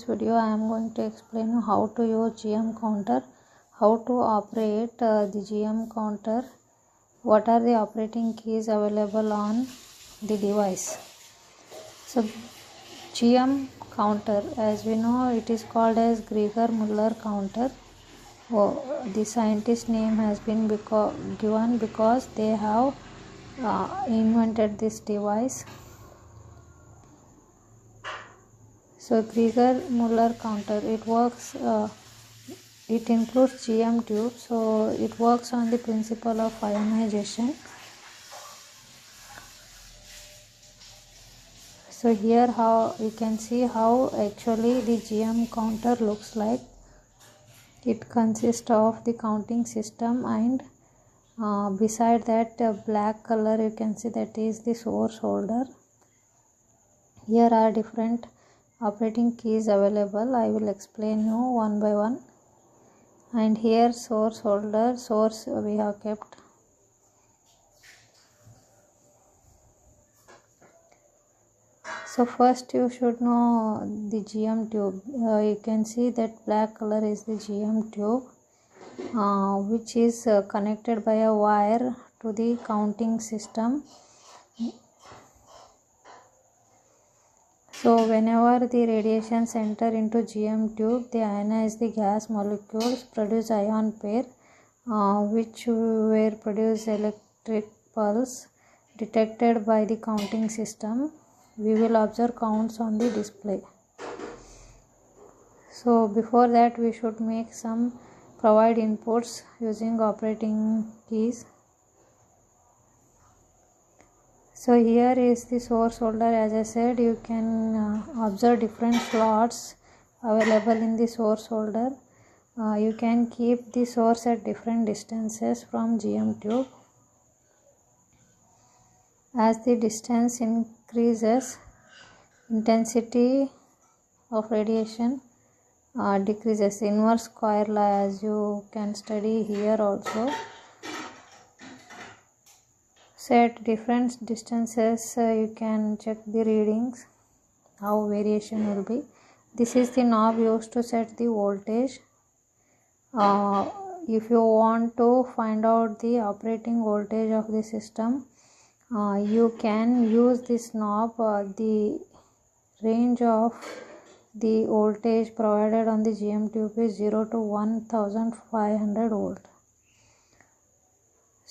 Video I am going to explain you how to use GM counter, how to operate the GM counter, what are the operating keys available on the device. So GM counter, as we know, it is called as Geiger-Müller counter. The scientist name has been given because they have invented this device. So Geiger-Müller counter, it works, it includes GM tube, so it works on the principle of ionization. So here how you can see how actually the GM counter looks like. It consists of the counting system, and beside that black color you can see that is the source holder. Here are different operating keys available. I will explain you one by one. And here source holder, source we have kept. So first you should know the GM tube. You can see that black color is the GM tube, which is connected by a wire to the counting system. So whenever the radiations enter into GM tube, they ionize the gas molecules, produce ion pair, which were produce electric pulse detected by the counting system. We will observe counts on the display. So before that we should make some provide inputs using operating keys. So here is the source holder. As I said, you can observe different slots available in the source holder. You can keep the source at different distances from GM tube. As the distance increases, intensity of radiation decreases. Inverse square law, as you can study here also. So at different distances you can check the readings, how variation will be. This is the knob used to set the voltage. If you want to find out the operating voltage of the system, you can use this knob. The range of the voltage provided on the GM tube is 0 to 1500 volt.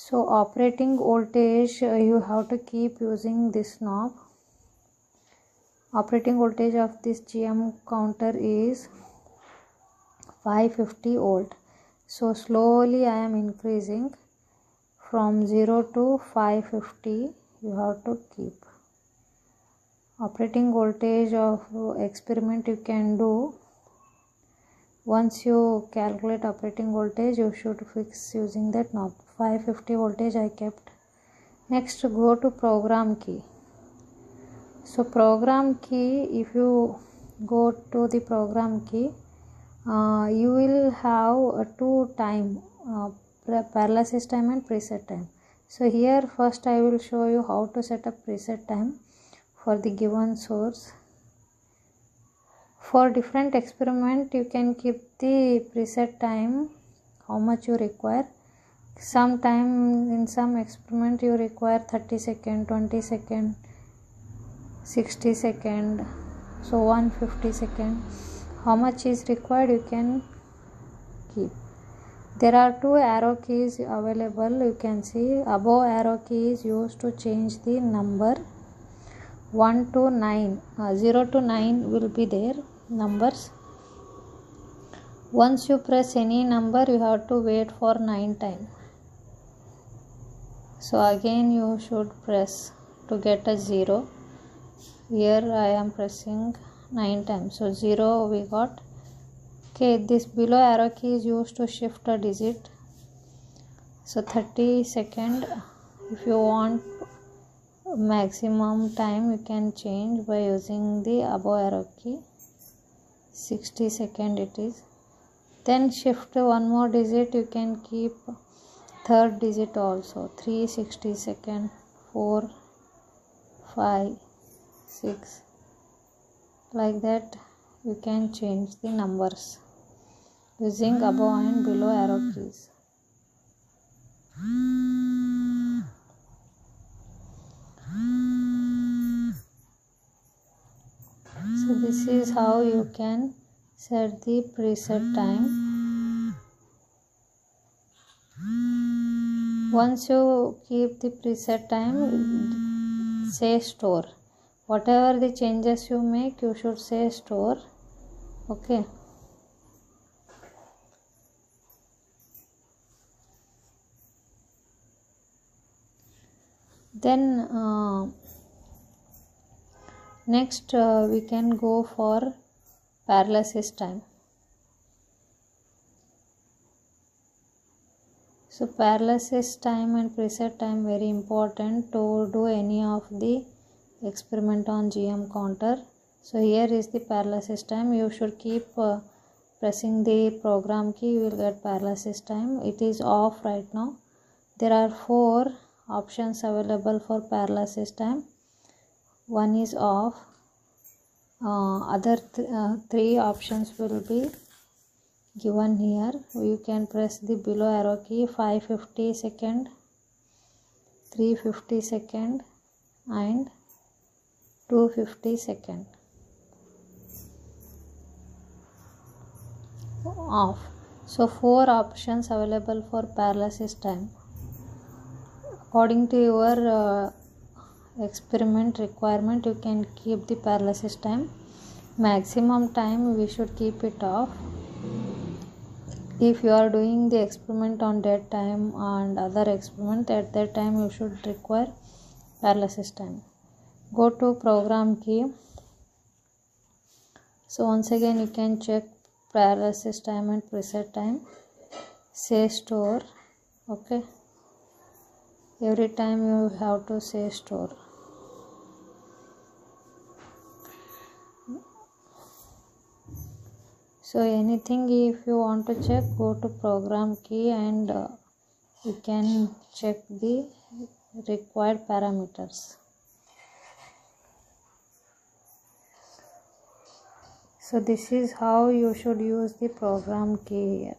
So operating voltage you have to keep using this knob. Operating voltage of this GM counter is 550 volt. So slowly I am increasing from 0 to 550. You have to keep. Operating voltage of experiment you can do. Once you calculate operating voltage, you should fix using that knob. 550 voltage I kept. Next, go to program key. So program key, if you go to the program key, you will have two time, paralysis time and preset time. So here first I will show you how to set up preset time for the given source. For different experiment you can keep the preset time how much you require. Sometime in some experiment you require 30 second, 20 second, 60 second, so 150 second. How much is required you can keep. There are two arrow keys available. You can see above arrow key is used to change the number. 1 to 9, 0 to 9 will be there numbers. Once you press any number, you have to wait for 9 times. So again you should press to get a 0. Here I am pressing 9 times. So 0 we got. Okay, this below arrow key is used to shift a digit. So 30 second. If you want maximum time, you can change by using the above arrow key. 60 second it is. Then shift one more digit, you can keep third digit also. 360 second, 4, 5, 6, like that you can change the numbers using above and below arrow keys. So this is how you can set the preset time. Once you keep the preset time, say store. Whatever the changes you make, you should say store. Okay. Then next we can go for paralysis time. So paralysis time and preset time very important to do any of the experiment on GM counter. So here is the paralysis time. You should keep pressing the program key, you will get paralysis time. It is off right now. There are 4 options available for paralysis time. One is off. Other 3 options will be given here. You can press the below arrow key. 550 second, 350 second and 250 second. Off. So 4 options available for paralysis time. According to your experiment requirement, you can keep the paralysis time. Maximum time we should keep it off. If you are doing the experiment on dead time and other experiment, at that time you should require paralysis time. Go to program key. So once again you can check paralysis time and preset time. Say store. Okay. Every time you have to say store. So anything if you want to check, go to program key and you can check the required parameters. So this is how you should use the program key here.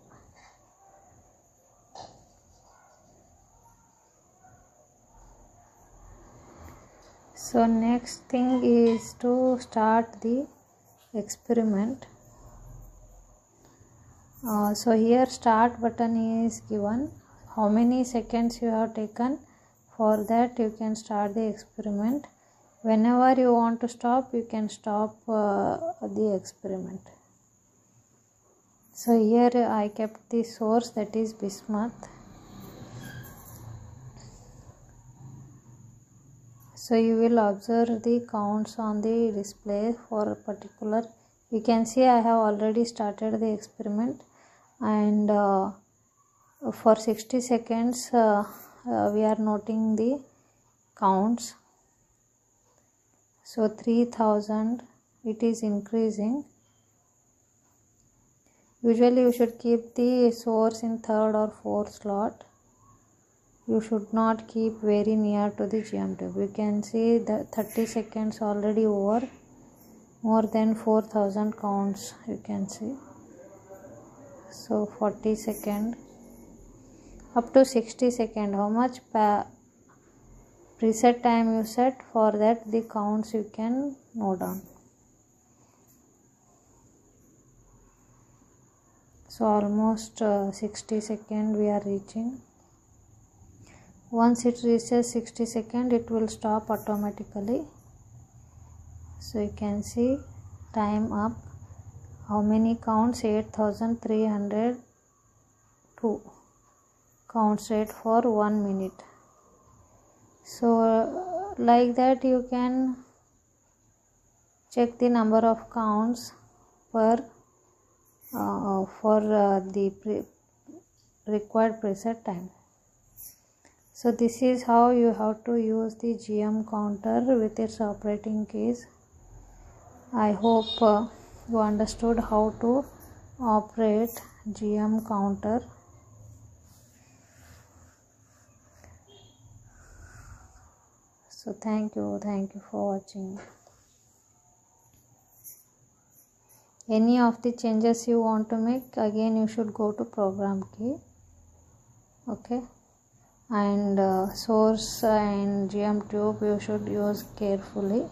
So next thing is to start the experiment. So here start button is given. How many seconds you have taken, for that you can start the experiment. Whenever you want to stop, you can stop the experiment. So here I kept the source, that is bismuth. So you will observe the counts on the display for a particular. You can see I have already started the experiment, and for 60 seconds we are noting the counts. So 3000 it is increasing. Usually you should keep the source in 3rd or 4th slot. You should not keep very near to the GM tube. You can see the 30 seconds already over. More than 4000 counts you can see. So 40 second up to 60 second. How much preset time you set, for that the counts you can note down. So almost 60 second we are reaching. Once it reaches 60 second, it will stop automatically. So you can see time up. How many counts? 8302 counts rate for 1 minute. So like that you can check the number of counts per for the required preset time. So this is how you have to use the GM counter with its operating keys. I hope you understood how to operate GM counter. So thank you for watching. any of the changes you want to make, again you should go to program key. Okay, and source and geom tube you should use carefully.